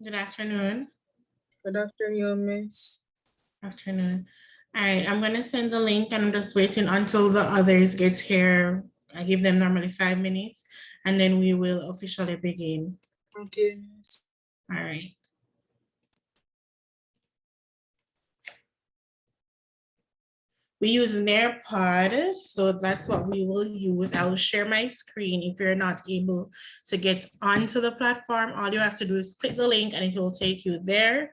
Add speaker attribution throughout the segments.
Speaker 1: Good afternoon.
Speaker 2: Good afternoon, Miss.
Speaker 1: Afternoon. All right, I'm gonna send the link and I'm just waiting until the others get here. I give them normally 5 minutes and then we will officially begin.
Speaker 2: Okay, Miss.
Speaker 1: All right. We use Nearpod, so that's what we will use. I will share my screen. If you're not able to get onto the platform, all you have to do is click the link and it will take you there.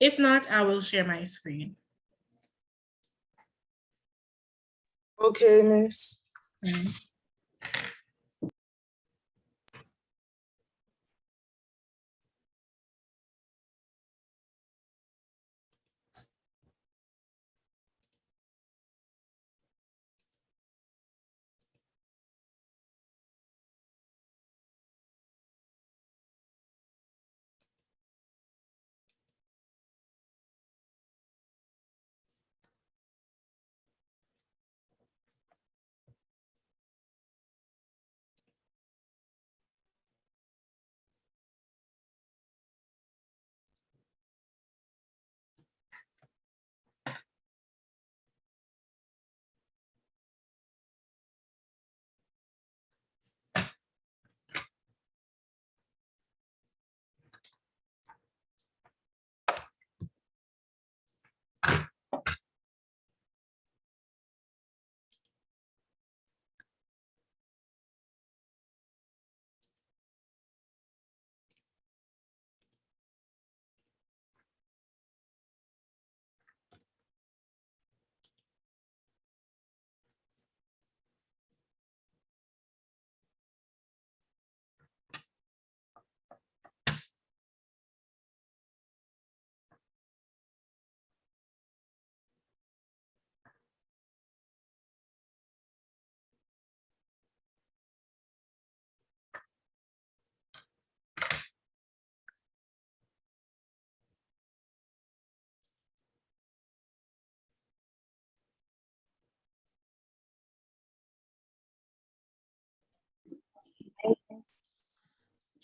Speaker 1: If not, I will share my screen.
Speaker 2: Okay, Miss.
Speaker 1: Okay.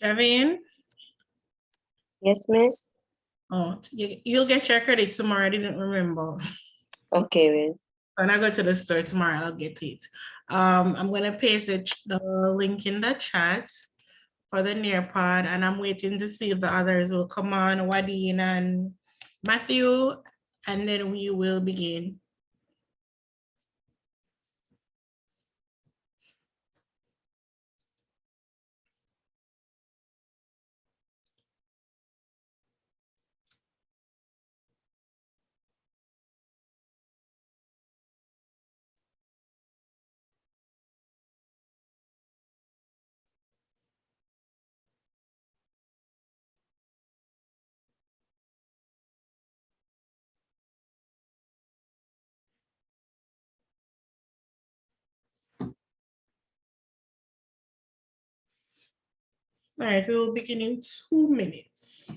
Speaker 1: Javin?
Speaker 3: Yes, miss.
Speaker 1: Oh, you'll get your credit tomorrow. I didn't remember.
Speaker 3: Okay, miss.
Speaker 1: When I go to the store tomorrow, I'll get it. I'm gonna paste the link in the chat for the Nearpod, and I'm waiting to see if the others will come on, Wadeen and Matthew, and then we will begin. All right, we will begin in 2 minutes.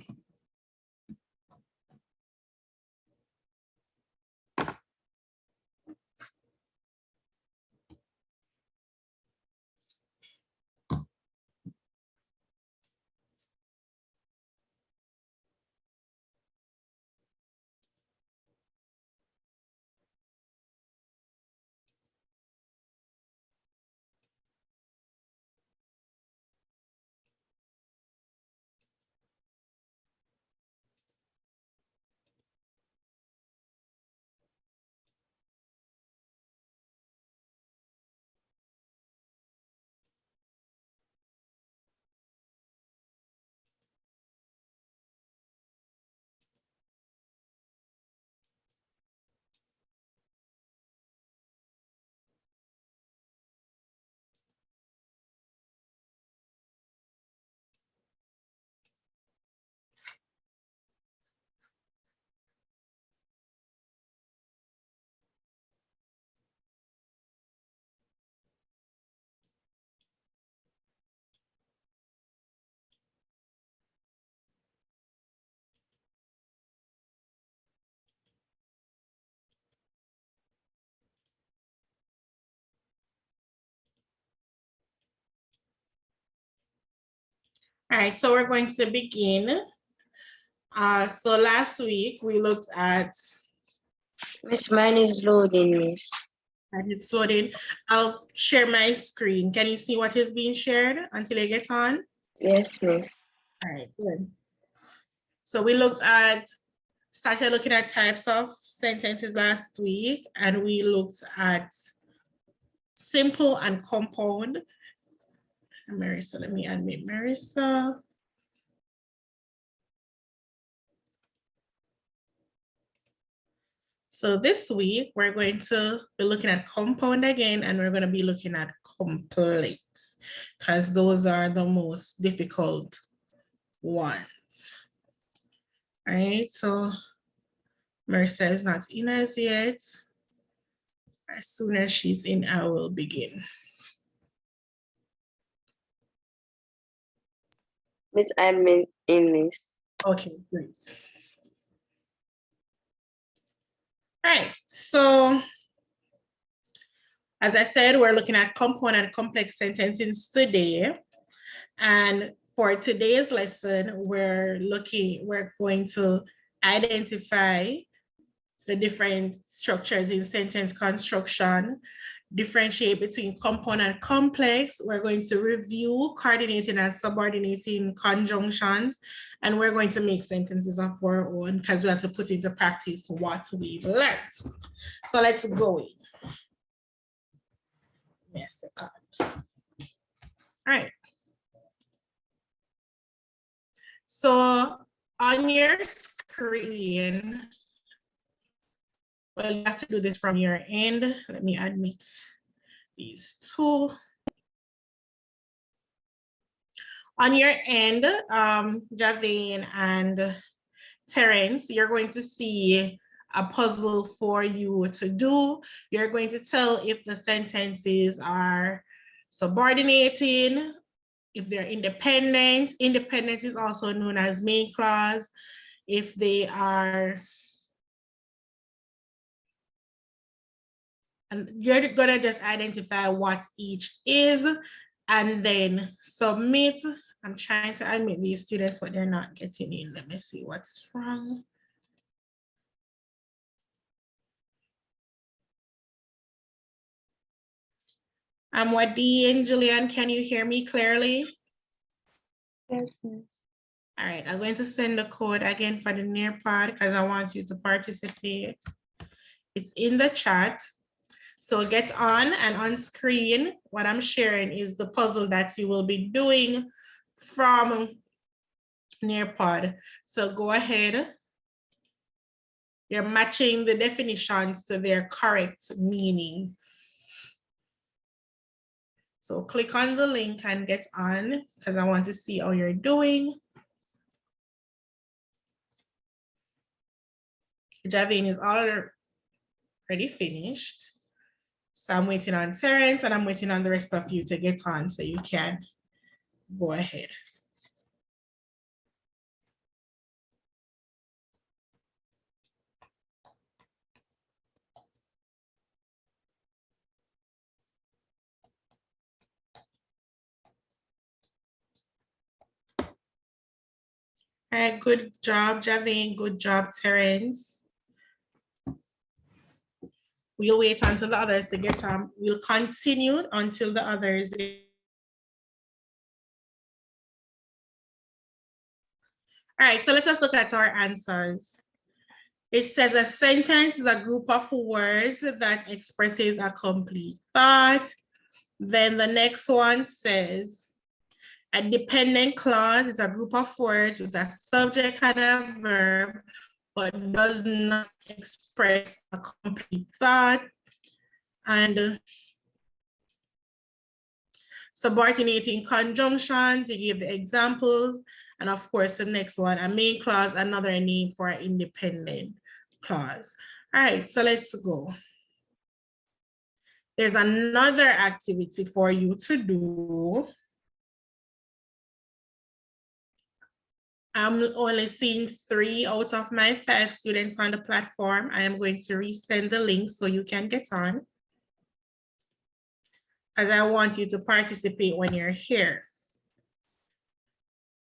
Speaker 1: All right, so we're going to begin. So last week we looked at,
Speaker 3: Miss, mine is loading, Miss.
Speaker 1: and it's loading. I'll share my screen. Can you see what is being shared until I get on?
Speaker 3: Yes, Miss.
Speaker 1: All right, good. So we started looking at types of sentences last week, and we looked at simple and compound. Marissa, let me admit Marissa. So this week, we're going to be looking at compound again, and we're going to be looking at complex, because those are the most difficult ones. All right, so Marissa is not in as yet. As soon as she's in, I will begin.
Speaker 3: Miss, I'm in, Miss.
Speaker 1: Okay, great. All right, so as I said, we're looking at compound and complex sentences today. And for today's lesson, we're going to identify the different structures in sentence construction, differentiate between compound and complex. We're going to review coordinating and subordinating conjunctions, and we're going to make sentences of our own because we have to put into practice what we've learned. So let's go in. Yes, all right. So on your screen, well, you have to do this from your end. Let me admit these two. On your end, Javane and Terence, you're going to see a puzzle for you to do. You're going to tell if the sentences are subordinating, if they're independent. Independent is also known as main clause. If they are, and you're gonna just identify what each is and then submit. I'm trying to admit these students, but they're not getting in. Let me see what's wrong. Wadi and Julian, can you hear me clearly?
Speaker 3: Yes, Miss.
Speaker 1: All right, I'm going to send the code again for the Nearpod because I want you to participate. It's in the chat. So get on, and on screen, what I'm sharing is the puzzle that you will be doing from Nearpod. So go ahead. You're matching the definitions to their correct meaning. So click on the link and get on because I want to see how you're doing. Javine is already finished. So I'm waiting on Terence and I'm waiting on the rest of you to get on so you can go ahead. All right, good job, Javine. Good job, Terence. We'll wait until the others to get on. We'll continue until the others. All right, so let us look at our answers. It says a sentence is a group of words that expresses a complete thought. Then the next one says a dependent clause is a group of words with a subject and a verb, but does not express a complete thought. And subordinating conjunctions, you give the examples. And of course, the next one, a main clause, another name for an independent clause. All right, so let's go. There's another activity for you to do. I'm only seeing 3 out of my 5 students on the platform. I am going to resend the link so you can get on. And I want you to participate when you're here.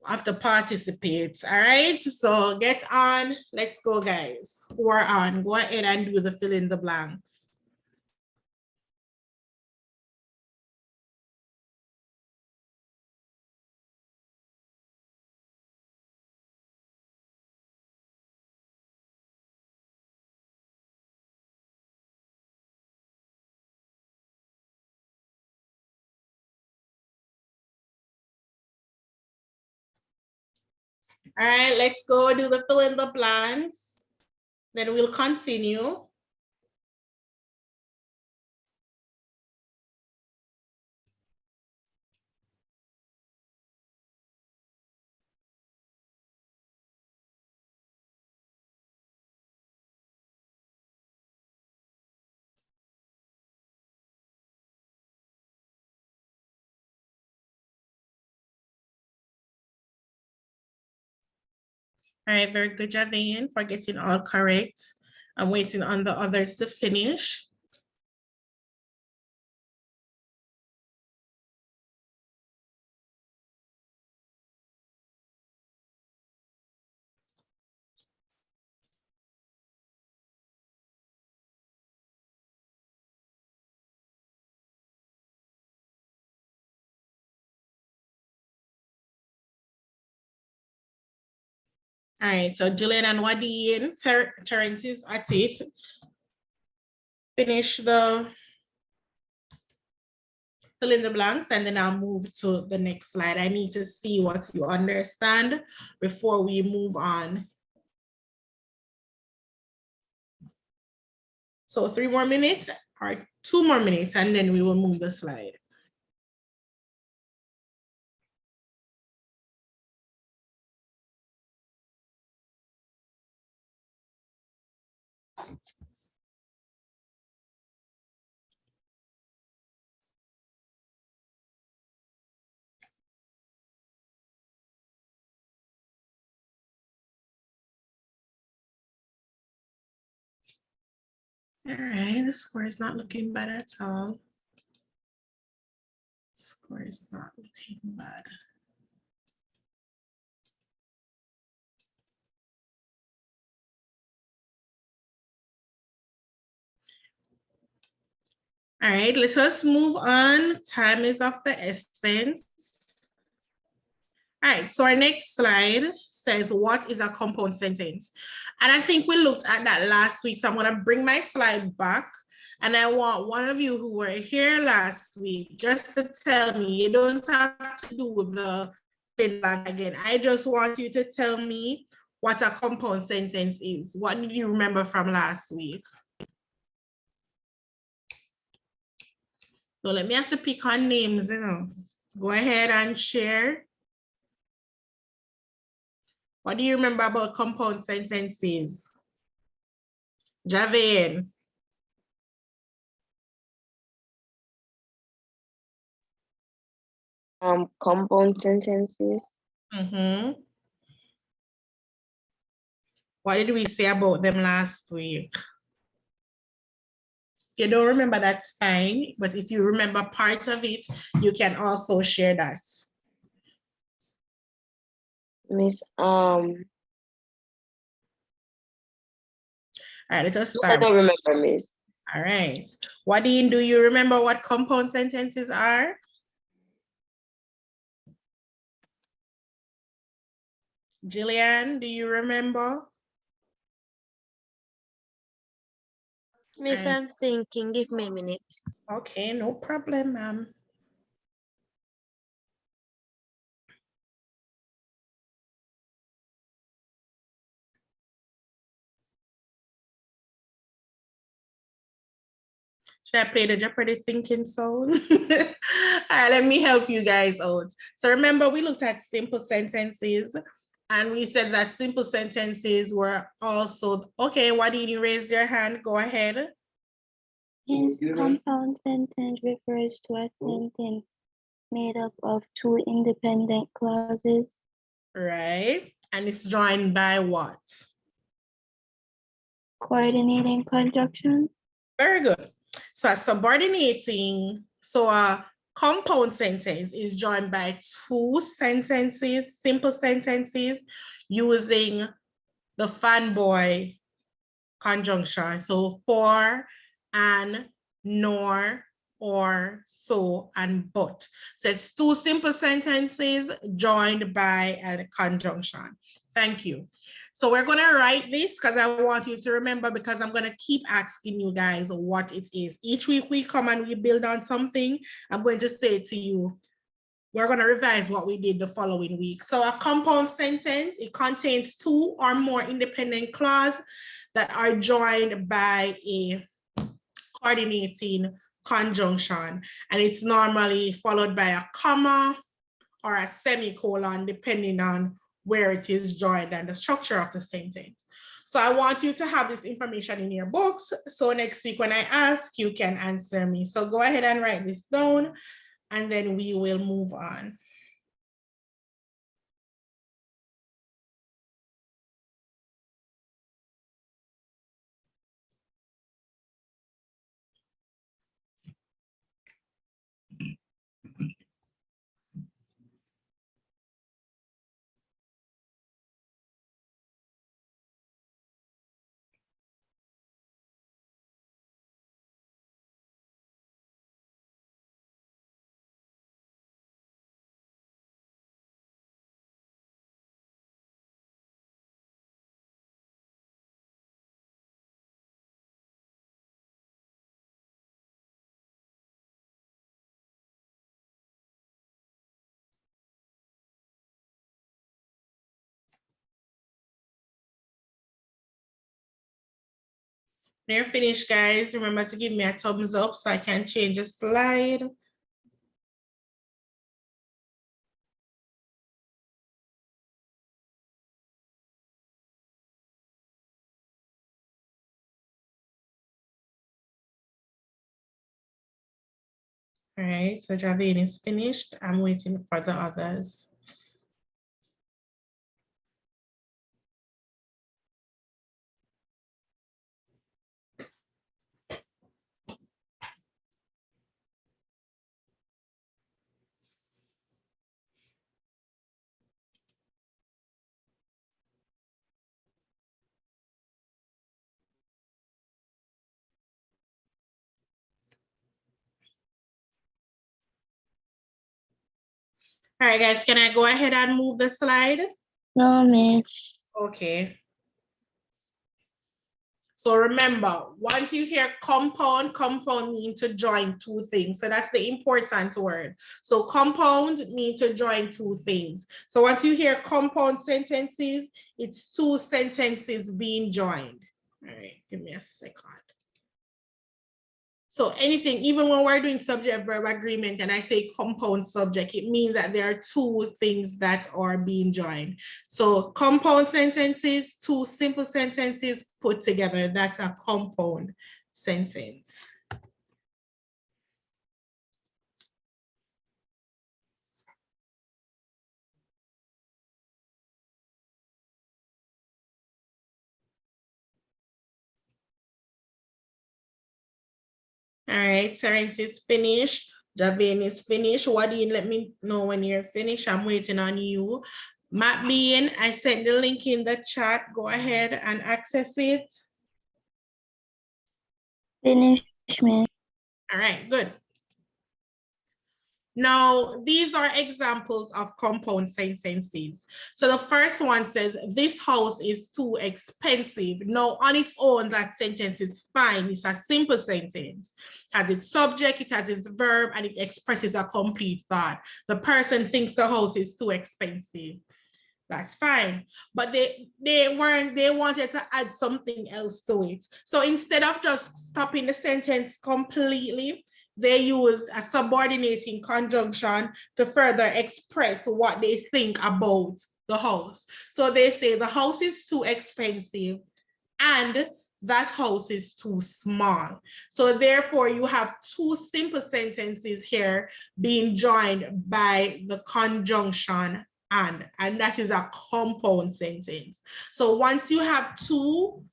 Speaker 1: have to participate. All right, so get on. Let's go, guys. Who are on? Go ahead and do the fill in the blanks. All right, let's go do the fill in the blanks. Then we'll continue. All right, very good, Javian, for getting all correct. I'm waiting on the others to finish. All right, so Jillian and Wadeen, Terrence is at it. Finish the fill in the blanks and then I'll move to the next slide. I need to see what you understand before we move on. So 3 more minutes or 2 more minutes and then we will move the slide. All right, the score is not looking bad at all. Score is not looking bad. All right, let's just move on. Time is of the essence. All right, so our next slide says, what is a compound sentence? And I think we looked at that last week, so I'm gonna bring my slide back. And I want one of you who were here last week just to tell me, you don't have to do the thing back again. I just want you to tell me what a compound sentence is. What did you remember from last week? So let me have to pick on names, you know. Go ahead and share. What do you remember about compound sentences? Javian.
Speaker 3: Compound sentences.
Speaker 1: What did we say about them last week? If you don't remember, that's fine. But if you remember part of it, you can also share that.
Speaker 3: Miss,
Speaker 1: All right, let us
Speaker 3: I
Speaker 1: start.
Speaker 3: don't remember, Miss.
Speaker 1: All right. Wadeen, do you remember what compound sentences are? Jillian, do you remember?
Speaker 4: Miss, I'm thinking, give me a minute.
Speaker 1: Okay, no problem, ma'am. Should I play the Jeopardy thinking song? All right, let me help you guys out. So remember, we looked at simple sentences and we said that simple sentences were also, okay, why didn't you raise your hand? Go ahead.
Speaker 5: Compound sentence refers to a sentence made up of two independent clauses.
Speaker 1: Right, and it's joined by what?
Speaker 5: Coordinating conjunction.
Speaker 1: Very good. So a subordinating, so a Compound sentence is joined by two sentences, simple sentences, using the fanboy conjunction. So for, and, nor, or, so, and but. So it's two simple sentences joined by a conjunction. Thank you. So we're going to write this because I want you to remember, because I'm going to keep asking you guys what it is. Each week we come and we build on something. I'm going to say to you, we're going to revise what we did the following week. So a compound sentence, it contains two or more independent clauses that are joined by a coordinating conjunction. And it's normally followed by a comma or a semicolon, depending on where it is joined and the structure of the sentence. So I want you to have this information in your books. So next week when I ask, you can answer me. So go ahead and write this down, and then we will move on. When you're finished, guys, remember to give me a thumbs up so I can change the slide. All right, so Javine is finished. I'm waiting for the others. All right, guys, can I go ahead and move the slide?
Speaker 5: No, miss.
Speaker 1: Okay. So remember, once you hear compound, compound means to join two things. So that's the important word. So compound means to join two things. So once you hear compound sentences, it's two sentences being joined. All right, give me a second. So anything, even when we're doing subject-verb agreement and I say compound subject, it means that there are two things that are being joined. So compound sentences, two simple sentences put together, that's a compound sentence. All right, Terence is finished. Javine is finished. Wadeen, let me know when you're finished. I'm waiting on you. Matt Bean, I sent the link in the chat. Go ahead and access it.
Speaker 5: Finish, miss.
Speaker 1: All right, good. Now, these are examples of compound sentences. So the first one says, this house is too expensive. Now, on its own, that sentence is fine. It's a simple sentence. It has its subject, it has its verb, and it expresses a complete thought. The person thinks the house is too expensive. That's fine. But they wanted to add something else to it. So instead of just stopping the sentence completely, they used a subordinating conjunction to further express what they think about the house. So they say the house is too expensive and that house is too small. So therefore you have two simple sentences here being joined by the conjunction and that is a compound sentence. So once you have two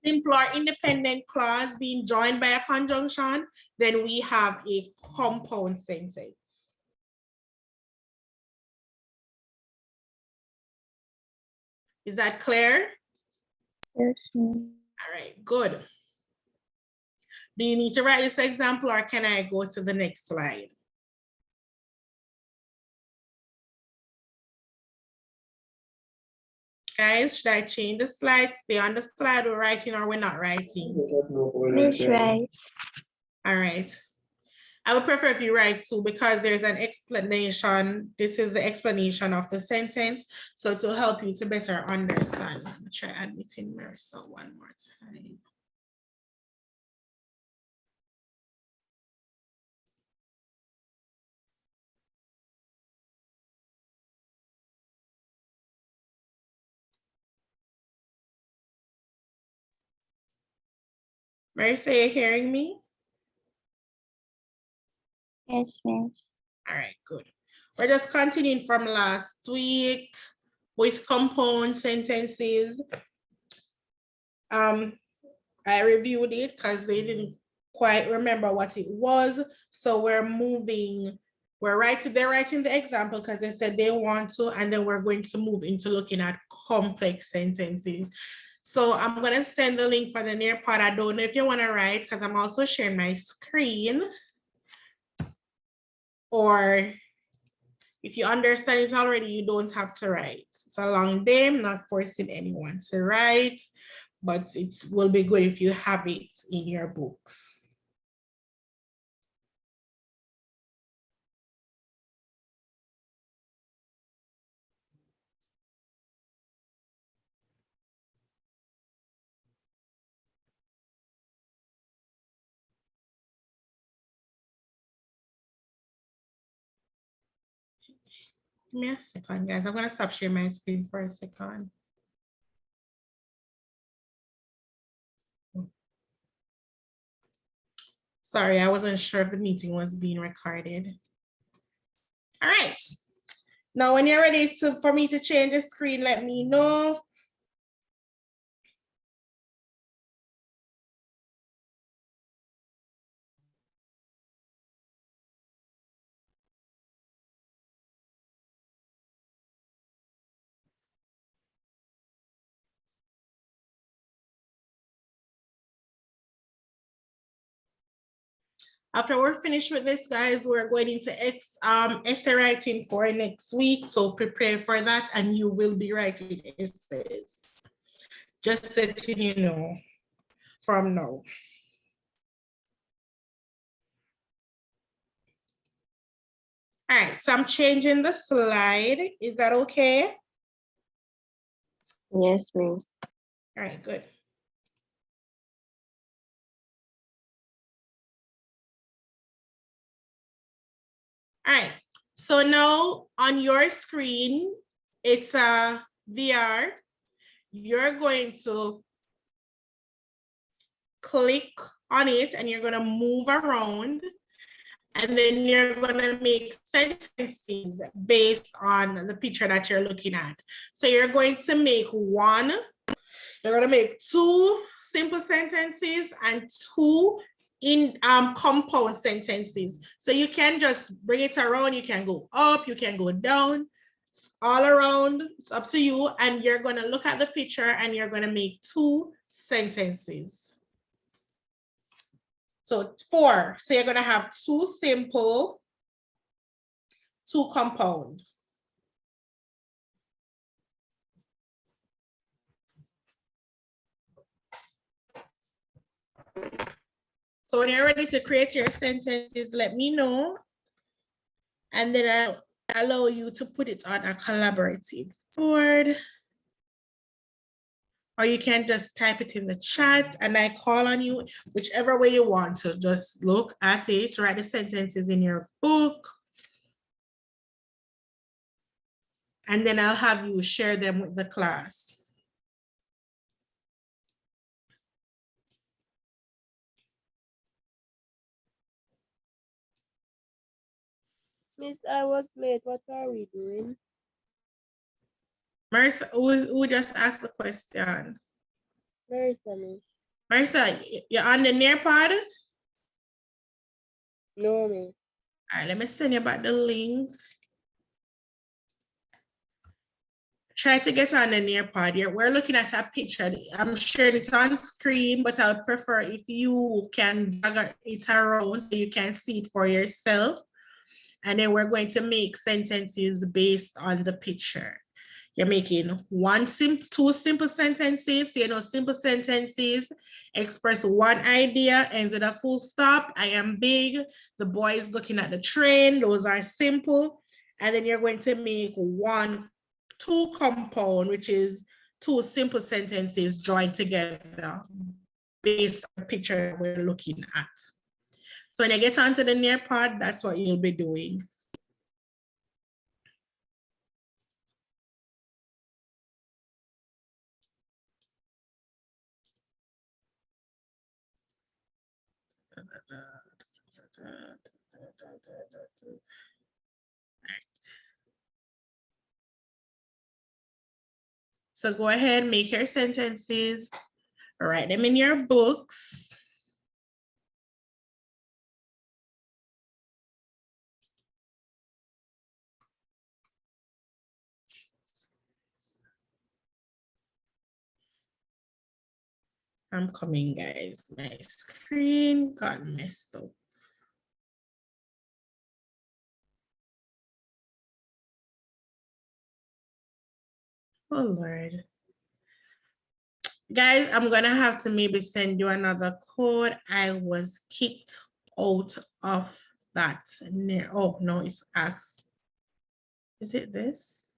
Speaker 1: simple or independent clause being joined by a conjunction, then we have a compound sentence. Is that clear?
Speaker 5: Yes, Miss.
Speaker 1: All right, good. Do you need to write this example or can I go to the next slide? Guys, should I change the slide? Stay on the slide we're writing or we're not writing?
Speaker 5: Miss right.
Speaker 1: All right. I would prefer if you write two because there's an explanation. This is the explanation of the sentence. So it will help you to better understand. Let me try admitting Marissa one more time. Marissa, are you hearing me?
Speaker 5: Yes, Miss.
Speaker 1: All right, good. We're just continuing from last week with compound sentences. I reviewed it because they didn't quite remember what it was. So we're moving, they're writing the example because they said they want to, and then we're going to move into looking at complex sentences. So I'm gonna send the link for the near part. I don't know if you wanna write because I'm also sharing my screen. Or if you understand it already, you don't have to write. It's a long day, I'm not forcing anyone to write, but it will be good if you have it in your books. Give me a second, guys. I'm gonna stop sharing my screen for a second. Sorry, I wasn't sure if the meeting was being recorded. All right. Now, when you're ready for me to change the screen, let me know. After we're finished with this, guys, we're going into essay writing for next week. So prepare for that and you will be writing essays. Just letting you know from now. All right, so I'm changing the slide. Is that okay?
Speaker 3: Yes, Miss.
Speaker 1: All right, good. All right, so now on your screen, it's a VR. You're going to click on it and you're gonna move around and then you're gonna make sentences based on the picture that you're looking at. So you're going to make one, you're gonna make two simple sentences and two compound sentences. So you can just bring it around, you can go up, you can go down, all around, it's up to you. And you're gonna look at the picture and you're gonna make two sentences. So 4, so you're gonna have 2 simple, 2 compound. So when you're ready to create your sentences, let me know. And then I'll allow you to put it on a collaborative board. Or you can just type it in the chat and I call on you, whichever way you want to. Just look at it, write the sentences in your book. And then I'll have you share them with the class.
Speaker 4: Miss, I was late. What are we doing?
Speaker 1: Marissa, who just asked the question? Marissa, you're on the near pod?
Speaker 3: No, miss.
Speaker 1: All right, let me send you back the link. Try to get on the near pod here. We're looking at a picture. I'm sharing it on screen, but I would prefer if you can drag it around so you can see it for yourself. And then we're going to make sentences based on the picture. You're making two simple sentences. So, simple sentences express one idea, ends with a full stop. I am big. The boy is looking at the train. Those are simple. And then you're going to make two compound, which is two simple sentences joined together based on the picture we're looking at. So when you get onto the near pod, that's what you'll be doing. So go ahead, make your sentences, write them in your books. I'm coming, guys. My screen got messed up. Oh, Lord. Guys, I'm gonna have to maybe send you another code. I was kicked out of that. Oh, no, it's us. Is it this?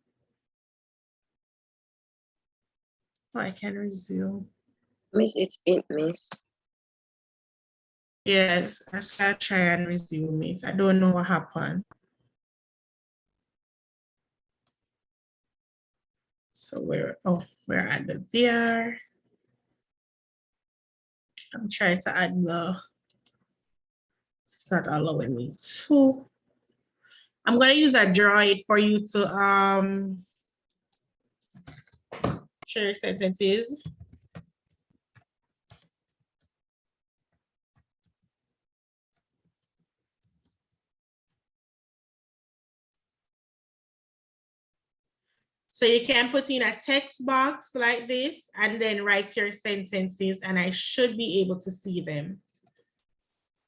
Speaker 1: Oh, I can resume.
Speaker 3: Miss, it's it, miss.
Speaker 1: Yes, I shall try and resume it. I don't know what happened. So we're at the VR. I'm trying to add it's not allowing me to. I'm gonna use a droid for you to share sentences. So you can put in a text box like this and then write your sentences, and I should be able to see them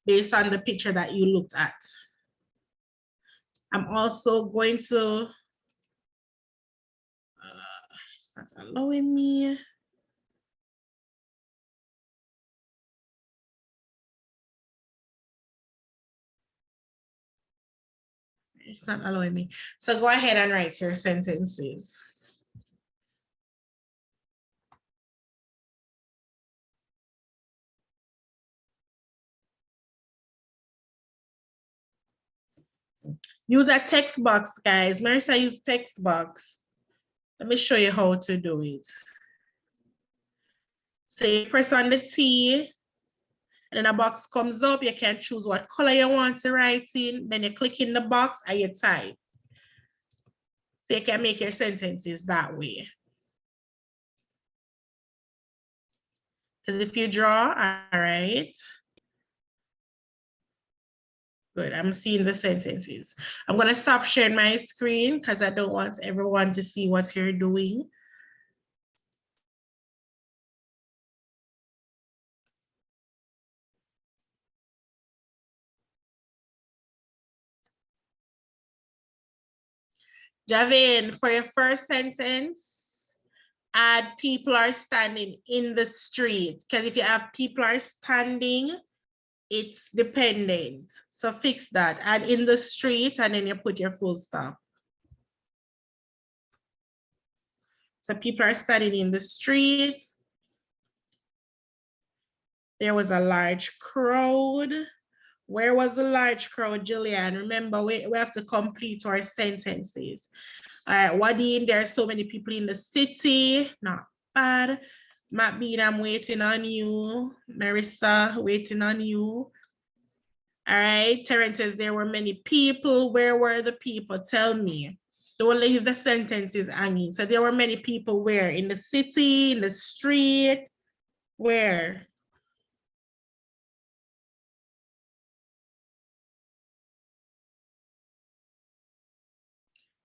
Speaker 1: based on the picture that you looked at. I'm also going to, it's not allowing me. It's not allowing me. So go ahead and write your sentences. Use a text box, guys. Marissa used text box. Let me show you how to do it. So you press on the T, and then a box comes up. You can choose what color you want to write in. Then you click in the box and you type. So you can make your sentences that way. Because if you draw, all right. Good, I'm seeing the sentences. I'm gonna stop sharing my screen because I don't want everyone to see what you're doing. Javin, for your first sentence, add people are standing in the street. Because if you have people are standing, it's dependent. So fix that. Add in the street and then you put your full stop. So people are standing in the street. There was a large crowd. Where was the large crowd, Julian? Remember, we have to complete our sentences. All right, Wadeen, there are so many people in the city. Not bad. Matt Bean, I'm waiting on you. Marissa, waiting on you. All right, Terrence says there were many people. Where were the people? Tell me. Don't leave the sentences hanging. So there were many people where? In the city, in the street. Where?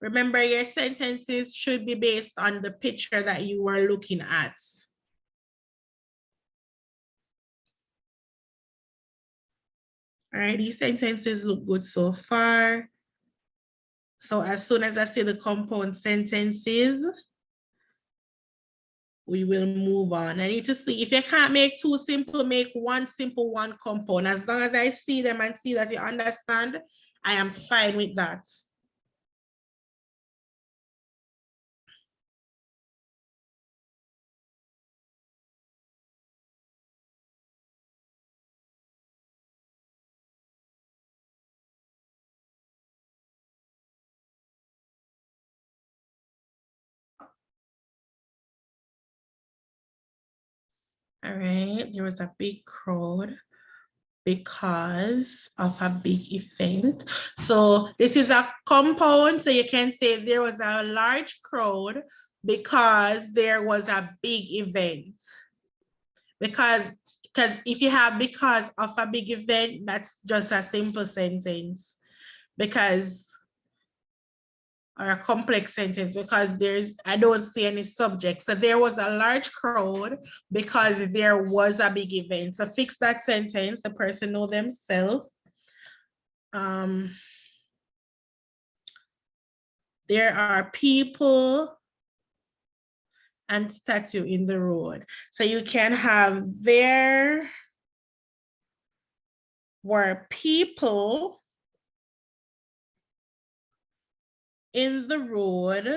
Speaker 1: Remember, your sentences should be based on the picture that you were looking at. All right, these sentences look good so far. So as soon as I see the compound sentences, we will move on. I need to see if you can't make two simple, make one simple, one compound. As long as I see them and see that you understand, I am fine with that. All right, there was a big crowd because of a big event. So this is a compound, so you can say there was a large crowd because there was a big event. Because if you have because of a big event, that's just a simple sentence. Because, or a complex sentence, because I don't see any subject. So there was a large crowd because there was a big event. So fix that sentence, the person know themselves. There are people and statue in the road. So you can have there were people in the road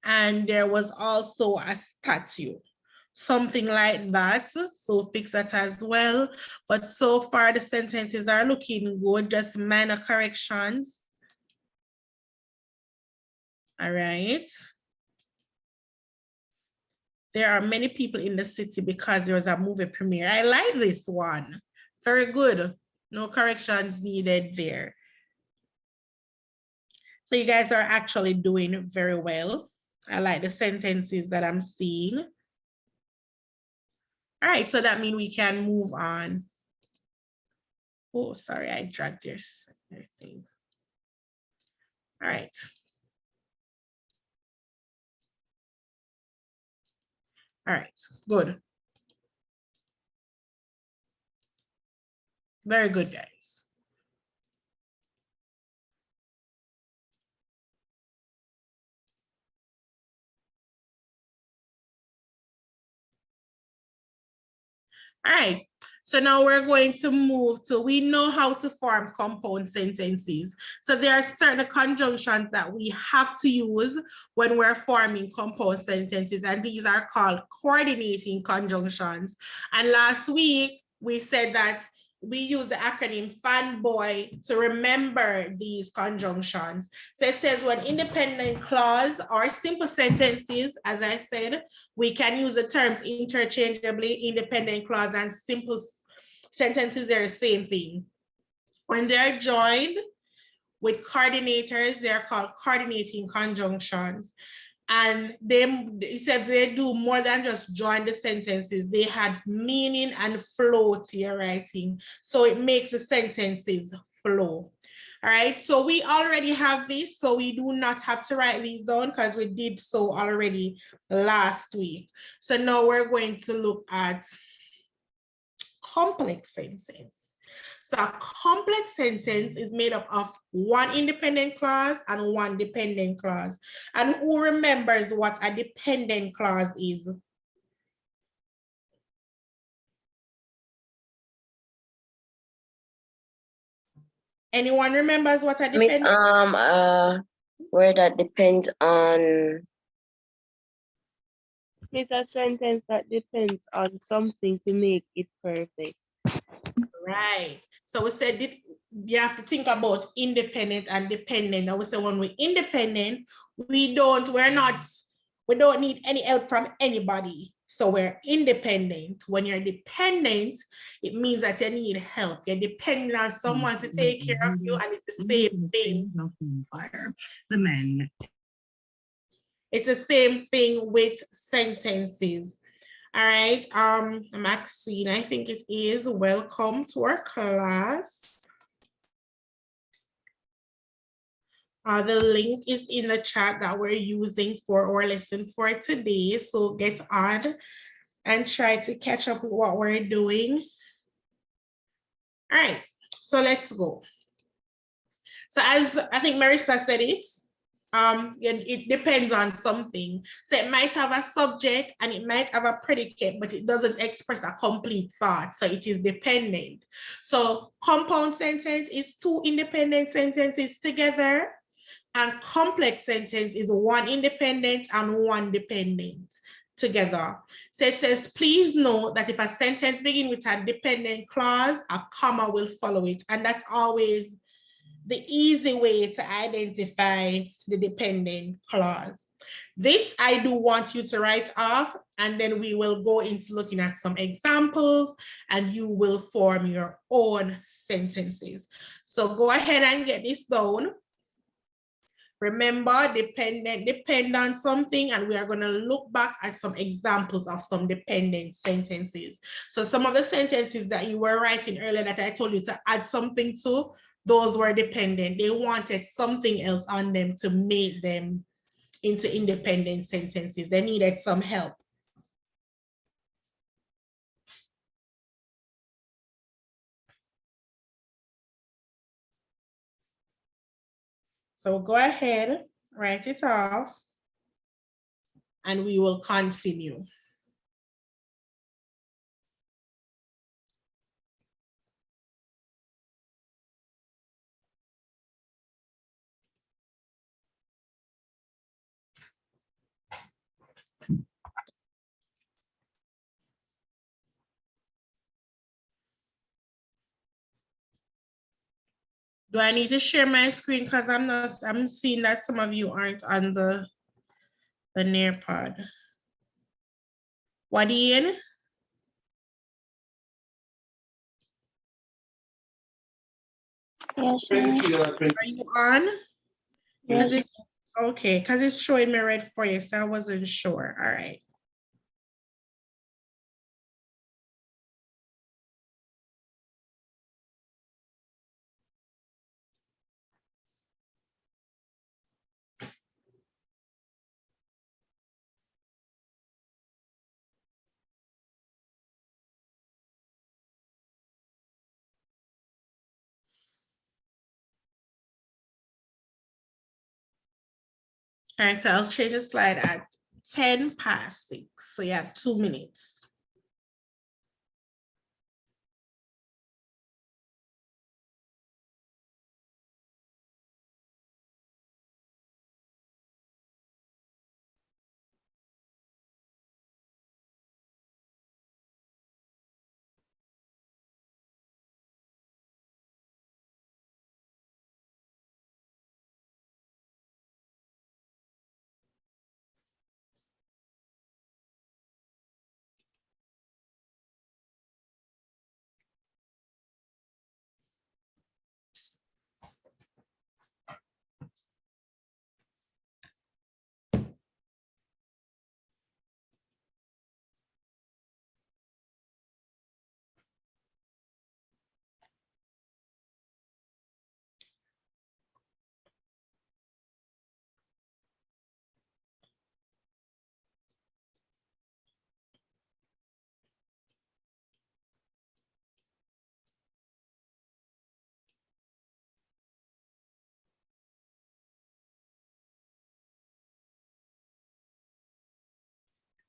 Speaker 1: and there was also a statue, something like that. So fix that as well. But so far the sentences are looking good, just minor corrections. All right. There are many people in the city because there was a movie premiere. I like this one. Very good. No corrections needed there. So you guys are actually doing very well. I like the sentences that I'm seeing. All right, so that means we can move on. Oh, sorry, I dragged your thing. All right. All right, good. Very good, guys. All right, so now we're going to move to, we know how to form compound sentences. So there are certain conjunctions that we have to use when we're forming compound sentences, and these are called coordinating conjunctions. And last week, we said that we use the acronym FANBOY to remember these conjunctions. So it says when independent clause or simple sentences, as I said, we can use the terms interchangeably. Independent clause and simple sentences are the same thing. When they're joined with coordinators, they're called coordinating conjunctions. And they said they do more than just join the sentences. They had meaning and flow to your writing. So it makes the sentences flow. All right, so we already have this, so we do not have to write these down because we did so already last week. So now we're going to look at complex sentence. So a complex sentence is made up of one independent clause and one dependent clause. And who remembers what a dependent clause is? Anyone remembers what a
Speaker 3: Miss,
Speaker 1: dependent?
Speaker 3: where that depends on.
Speaker 4: It's a sentence that depends on something to make it perfect.
Speaker 1: Right. So we said you have to think about independent and dependent. I would say when we're independent, we don't need any help from anybody. So we're independent. When you're dependent, it means that you need help. You're depending on someone to take care of you, and it's the same thing.
Speaker 6: The men.
Speaker 1: It's the same thing with sentences. All right, Maxine, I think it is. Welcome to our class. The link is in the chat that we're using for our lesson for today. So get on and try to catch up with what we're doing. All right, so let's go. So as I think Marissa said it depends on something. So it might have a subject and it might have a predicate, but it doesn't express a complete thought. So it is dependent. So compound sentence is two independent sentences together, and complex sentence is one independent and one dependent together. So it says, please note that if a sentence begins with a dependent clause, a comma will follow it. And that's always the easy way to identify the dependent clause. This I do want you to write off, and then we will go into looking at some examples and you will form your own sentences. So go ahead and get this down. Remember, depend on something, and we are going to look back at some examples of some dependent sentences. So some of the sentences that you were writing earlier that I told you to add something to, those were dependent. They wanted something else on them to make them into independent sentences. They needed some help. So go ahead, write it off, and we will continue. Do I need to share my screen? Because I'm seeing that some of you aren't on the Nearpod. Wadeen?
Speaker 5: Yes, ma'am.
Speaker 1: Are you on?
Speaker 5: Yes.
Speaker 1: It's okay, because it's showing me red for you, so I wasn't sure. All right. All right, so I'll change the slide at 10 past 6. So you have 2 minutes.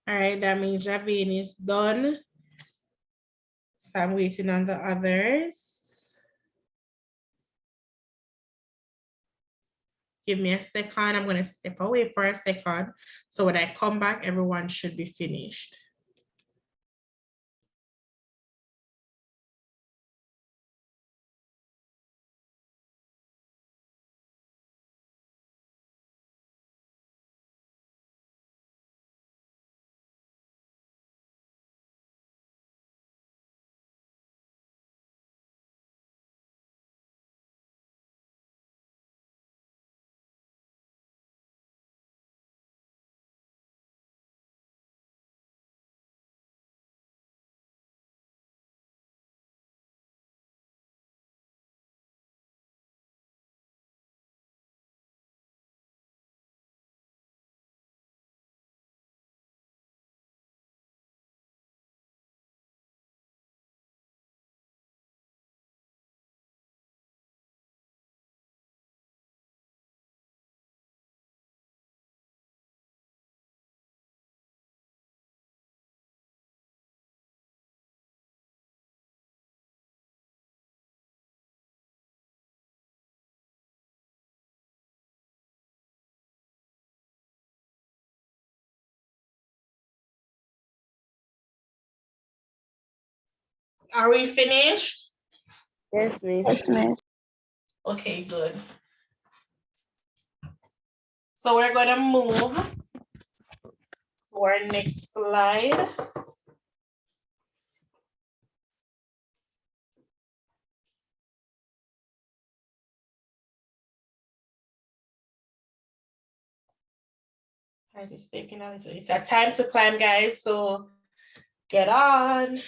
Speaker 1: All right, that means Javine is done. So I'm waiting on the others. Give me a second. I'm going to step away for a second. So when I come back, everyone should be finished. Are we finished?
Speaker 4: Yes, Miss.
Speaker 5: Yes, miss.
Speaker 1: Okay, good. So we're gonna move to our next slide. I just taking a little, it's a time to climb, guys, so get on.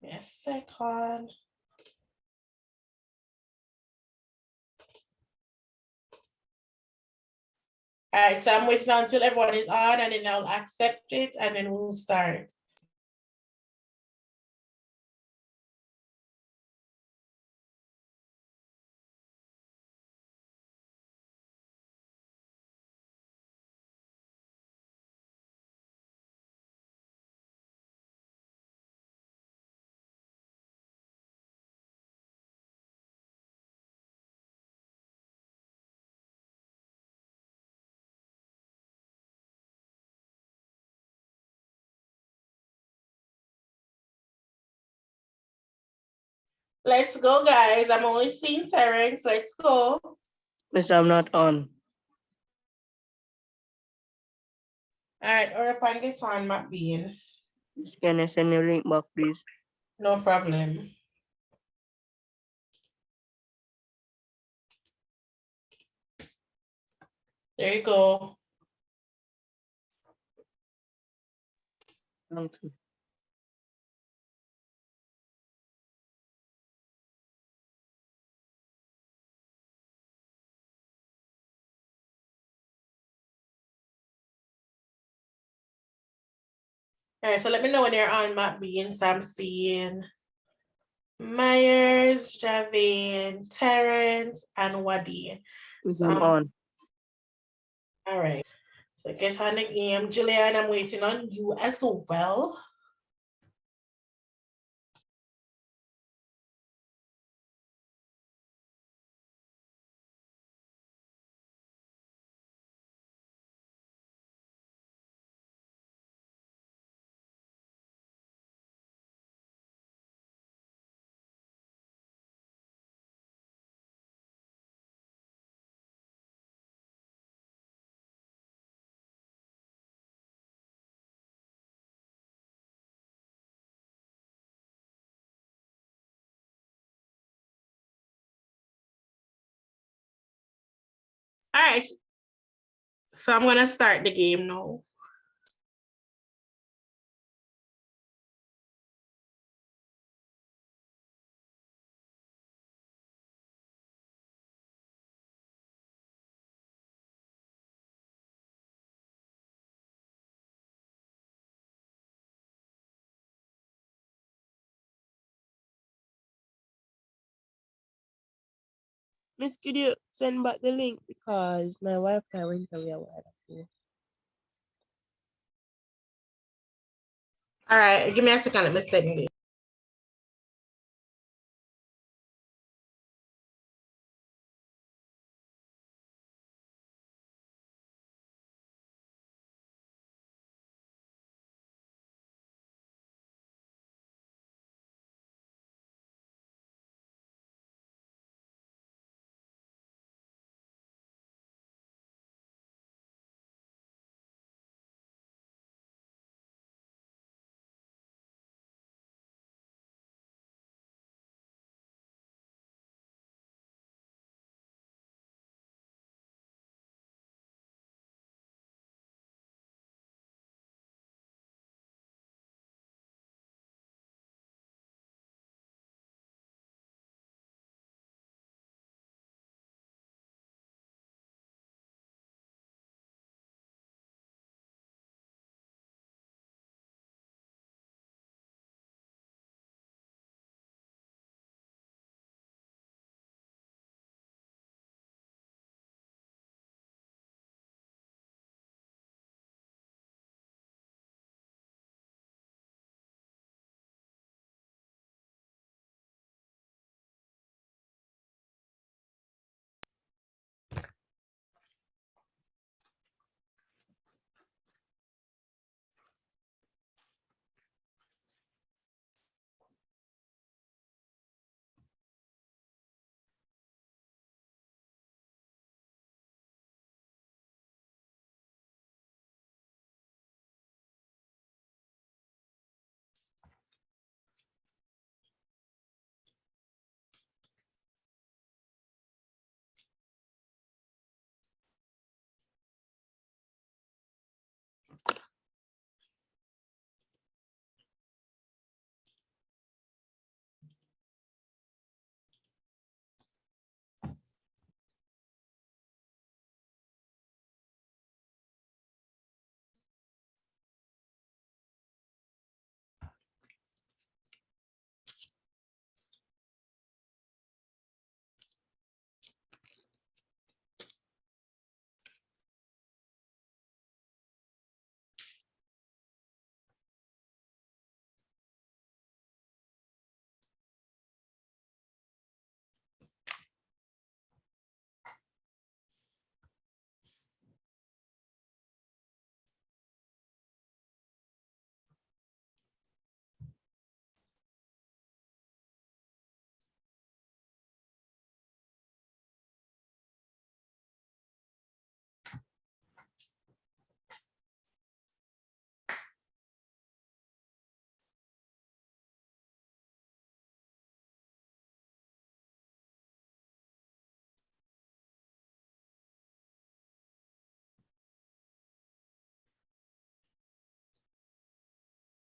Speaker 1: Yes, second. All right, so I'm waiting until everyone is on and then I'll accept it and then we'll start. Let's go, guys. I'm only seeing Terrence. Let's go.
Speaker 3: Miss, I'm not on.
Speaker 1: All right, or upon get on, Matt Bean.
Speaker 3: Miss, can you send your link back, please?
Speaker 1: No problem. There you go.
Speaker 3: Thank you.
Speaker 1: All right, so let me know when you're on, Matt Bean. So I'm seeing Myers, Javane, Terrence, and Wadi.
Speaker 3: Miss,
Speaker 1: So,
Speaker 3: I'm on.
Speaker 1: all right. So get on the game. Julian, I'm waiting on you as well. All right. So I'm gonna start the game now.
Speaker 4: Miss, could you send back the link because my Wi-Fi went away a while ago.
Speaker 1: All right, give me a second. Let me send it.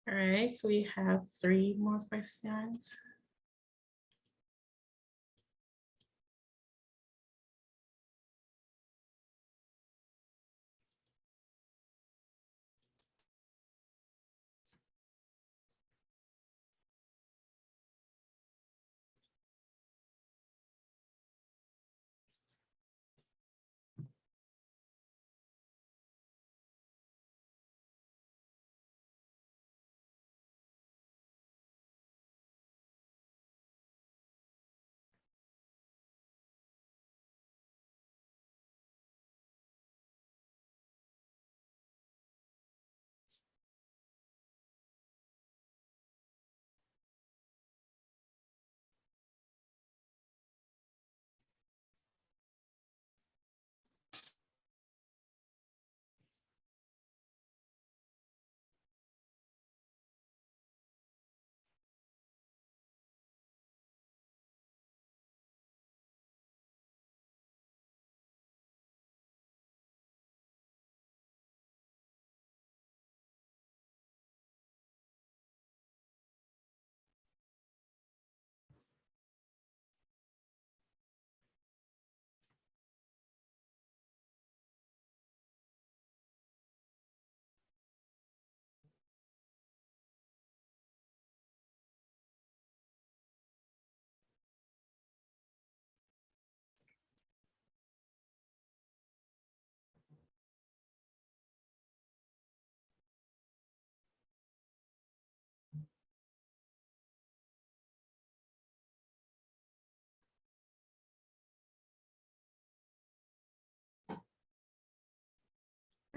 Speaker 1: All right, so we have 3 more questions.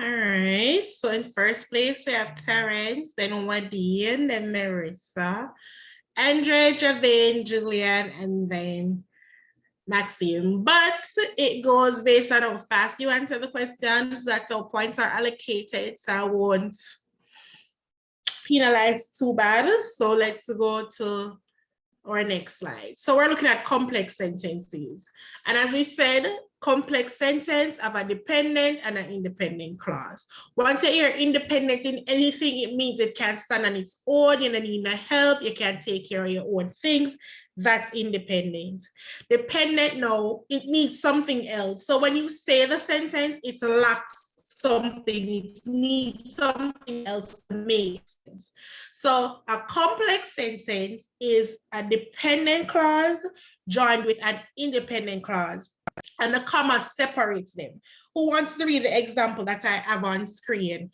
Speaker 1: All right, so in first place, we have Terrence, then Wadine, then Marissa, Andre, Javane, Julian, and then Maxime. But it goes based on how fast you answer the questions. That's how points are allocated. So I won't penalize too bad. So let's go to our next slide. So we're looking at complex sentences. And as we said, complex sentence have a dependent and an independent clause. Once you hear independent in anything, it means it can stand on its own, you don't need no help, you can take care of your own things. That's independent. Dependent, no, it needs something else. So when you say the sentence, it lacks something, it needs something else to make sense. So a complex sentence is a dependent clause joined with an independent clause, and the comma separates them. Who wants to read the example that I have on screen?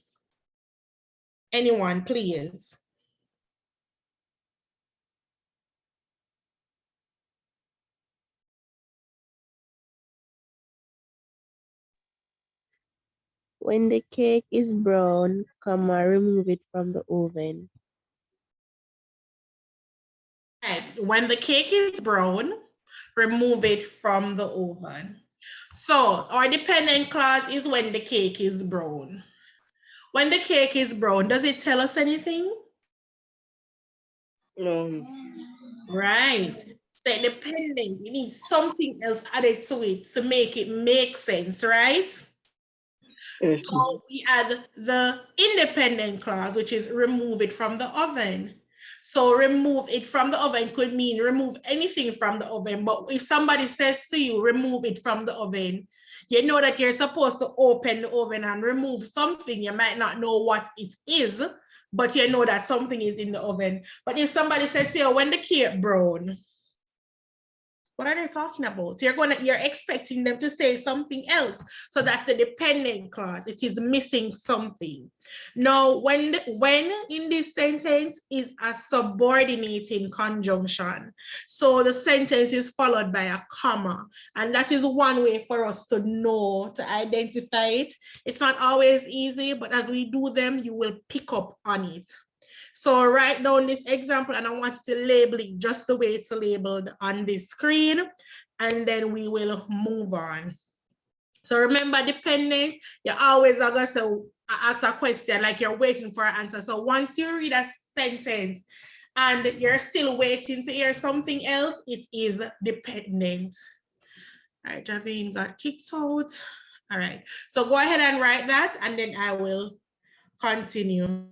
Speaker 1: Anyone, please.
Speaker 4: When the cake is brown, comma, remove it from the oven.
Speaker 1: Right. When the cake is brown, remove it from the oven. So our dependent clause is when the cake is brown. When the cake is brown, does it tell us anything?
Speaker 3: No.
Speaker 1: Right. So dependent, you need something else added to it to make it make sense, right? So we add the independent clause, which is remove it from the oven. So remove it from the oven could mean remove anything from the oven. But if somebody says to you, remove it from the oven, you know that you're supposed to open the oven and remove something. You might not know what it is, but you know that something is in the oven. But if somebody says to you, when the cake brown, what are they talking about? You're expecting them to say something else. So that's the dependent clause. It is missing something. Now, when in this sentence is a subordinating conjunction. So the sentence is followed by a comma. And that is one way for us to know, to identify it. It's not always easy, but as we do them, you will pick up on it. So write down this example and I want you to label it just the way it's labeled on this screen, and then we will move on. So remember, dependent, you always are going to ask a question like you're waiting for an answer. So once you read a sentence and you're still waiting to hear something else, it is dependent. All right, Javine got kicked out. All right, so go ahead and write that and then I will continue.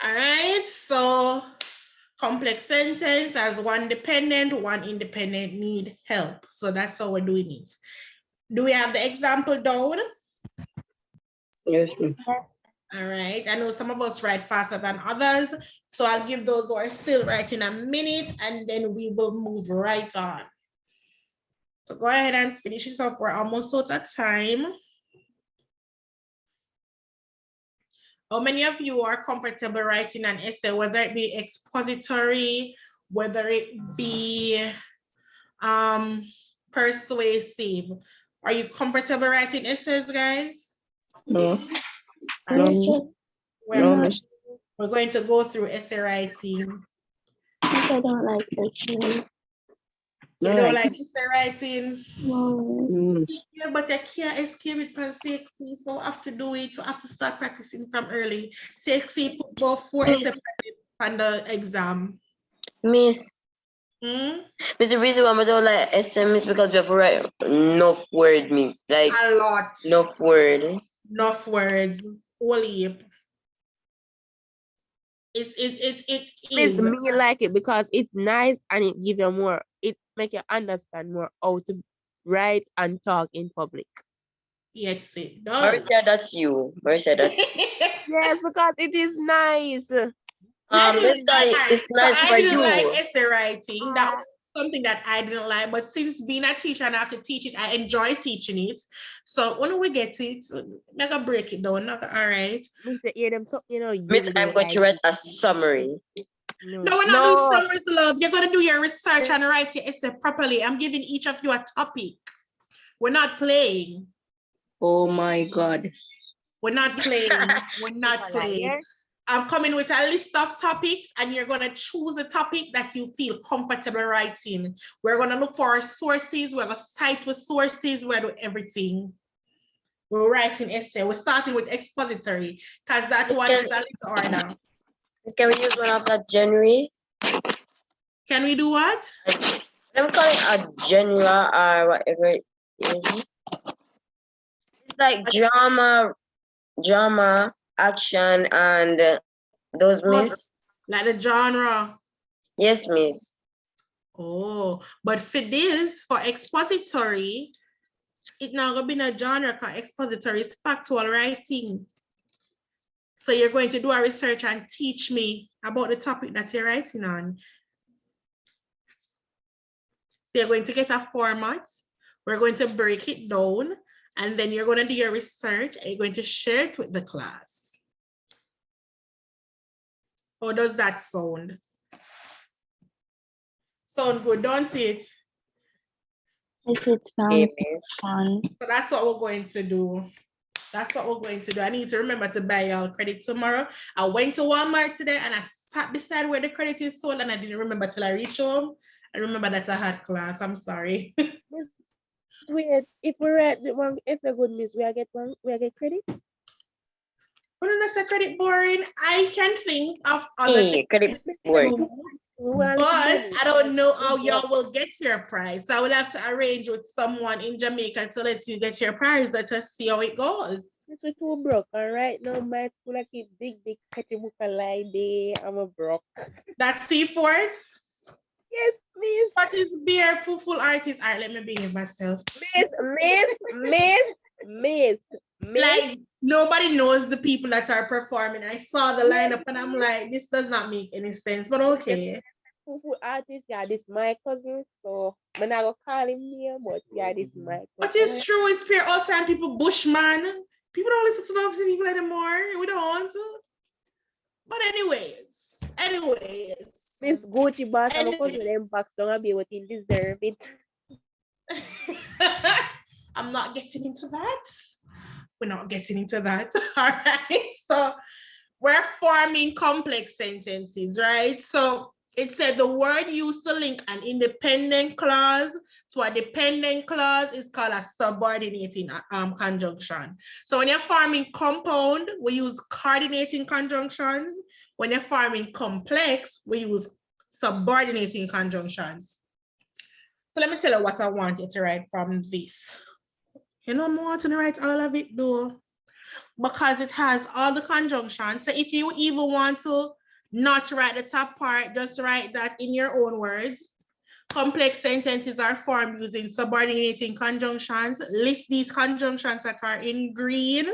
Speaker 1: All right, so complex sentence as one dependent, one independent need help. So that's how we're doing it. Do we have the example down?
Speaker 3: Yes, ma'am.
Speaker 1: All right, I know some of us write faster than others, so I'll give those who are still writing a minute and then we will move right on. So go ahead and finish this up. We're almost out of time. How many of you are comfortable writing an essay, whether it be expository, whether it be persuasive? Are you comfortable writing essays, guys?
Speaker 3: No.
Speaker 1: All
Speaker 3: No,
Speaker 1: right,
Speaker 3: miss.
Speaker 1: we're,
Speaker 3: No, miss.
Speaker 1: we're going to go through essay writing.
Speaker 5: I don't like this.
Speaker 1: You
Speaker 3: No,
Speaker 1: don't
Speaker 3: like
Speaker 1: like essay writing?
Speaker 5: No.
Speaker 1: Yeah, but you can't escape it from CXC, so we have to do it. You have to start practicing from early. CXC put both 4 essay on the exam.
Speaker 3: Miss.
Speaker 1: Hmm?
Speaker 3: Miss, the reason why I don't like SMS because we have to write enough word, miss. Like
Speaker 1: A lot.
Speaker 3: enough word.
Speaker 1: Enough words. Holy. It
Speaker 4: Miss,
Speaker 1: is.
Speaker 4: me like it because it's nice and it give you more. It make you understand more how to write and talk in public.
Speaker 1: Yes, it does.
Speaker 3: Marcia, that's you. Marcia, that's you.
Speaker 4: Yes, because it is nice.
Speaker 3: Miss, it's nice
Speaker 1: I
Speaker 3: for
Speaker 1: didn't
Speaker 3: you.
Speaker 1: like essay writing. That was something that I didn't like. But since being a teacher and I have to teach it, I enjoy teaching it. So when we get to it, I'm gonna break it down. All right.
Speaker 4: Miss, you hear them so you
Speaker 3: Miss,
Speaker 4: really
Speaker 3: I'm
Speaker 4: don't
Speaker 3: going
Speaker 4: like
Speaker 3: to write
Speaker 4: it.
Speaker 3: a summary.
Speaker 4: No,
Speaker 1: No, we're not doing summaries, love. You're gonna do your research and write your essay properly. I'm giving each of you a topic. We're not playing.
Speaker 3: Oh my God.
Speaker 1: We're not playing. We're not playing. I'm coming with a list of topics and you're going to choose a topic that you feel comfortable writing. We're going to look for our sources. We're going to cite with sources. We're doing everything. We're writing essay. We're starting with expository because that one is a little order.
Speaker 3: Miss, can we use one of that January?
Speaker 1: Can we do what?
Speaker 3: I'm calling a genre or whatever it is. It's like drama, action, and those, miss.
Speaker 1: Like the genre.
Speaker 3: Yes, miss.
Speaker 1: Oh, but for this, for expository, it's not going to be a genre because expository is factual writing. So you're going to do a research and teach me about the topic that you're writing on. So you're going to get a format. We're going to break it down and then you're going to do your research and you're going to share it with the class. How does that sound? Sound good, don't it?
Speaker 5: Yes, it sounds fun.
Speaker 1: So that's what we're going to do. That's what we're going to do. I need to remember to buy y'all credit tomorrow. I went to Walmart today and I sat beside where the credit is sold and I didn't remember till I reached home. I remember that I had class. I'm sorry.
Speaker 4: Wait, if we read the one, if a good miss, we get credit.
Speaker 1: But when I say credit boring, I can think of other
Speaker 3: Hey, credit board.
Speaker 1: but I don't know how y'all will get your prize. So I will have to arrange with someone in Jamaica to let you get your prize. Let us see how it goes.
Speaker 4: This was too broke, all right? No, my school I keep big petty book a lie day. I'm a broke.
Speaker 1: That's C4.
Speaker 4: Yes, miss.
Speaker 1: What is beer full artist? All right, let me behave myself.
Speaker 4: Miss.
Speaker 1: Like nobody knows the people that are performing. I saw the lineup and I'm like, this does not make any sense, but okay.
Speaker 4: Full artist, yeah, this my cousin. So I'm not gonna call him here, but yeah, this my cousin.
Speaker 1: What is true is pure all time people bushman. People don't listen to those people anymore. We don't. But anyways.
Speaker 4: This Gucci boss, I'm gonna put them box down and be what he deserve it.
Speaker 1: I'm not getting into that. We're not getting into that. All right. So we're forming complex sentences, right? So it said the word used to link an independent clause to a dependent clause is called a subordinating conjunction. So when you're forming compound, we use coordinating conjunctions. When you're forming complex, we use subordinating conjunctions. So let me tell you what I want you to write from this. You know, I want to write all of it though. because it has all the conjunctions. So if you even want to not write the top part, just write that in your own words. Complex sentences are formed using subordinating conjunctions. List these conjunctions that are in green.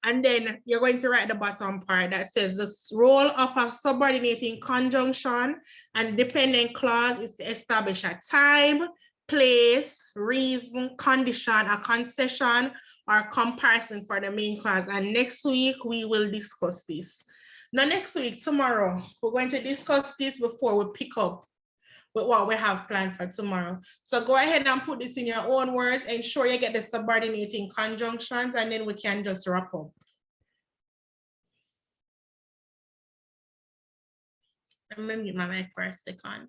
Speaker 1: And then you're going to write the bottom part that says the role of a subordinating conjunction and dependent clause is to establish a time, place, reason, condition, a concession, or comparison for the main clause. And next week, we will discuss this. Now, next week, tomorrow, we're going to discuss this before we pick up with what we have planned for tomorrow. So go ahead and put this in your own words. Ensure you get the subordinating conjunctions, and then we can just wrap up. Let me mute my mic for a second.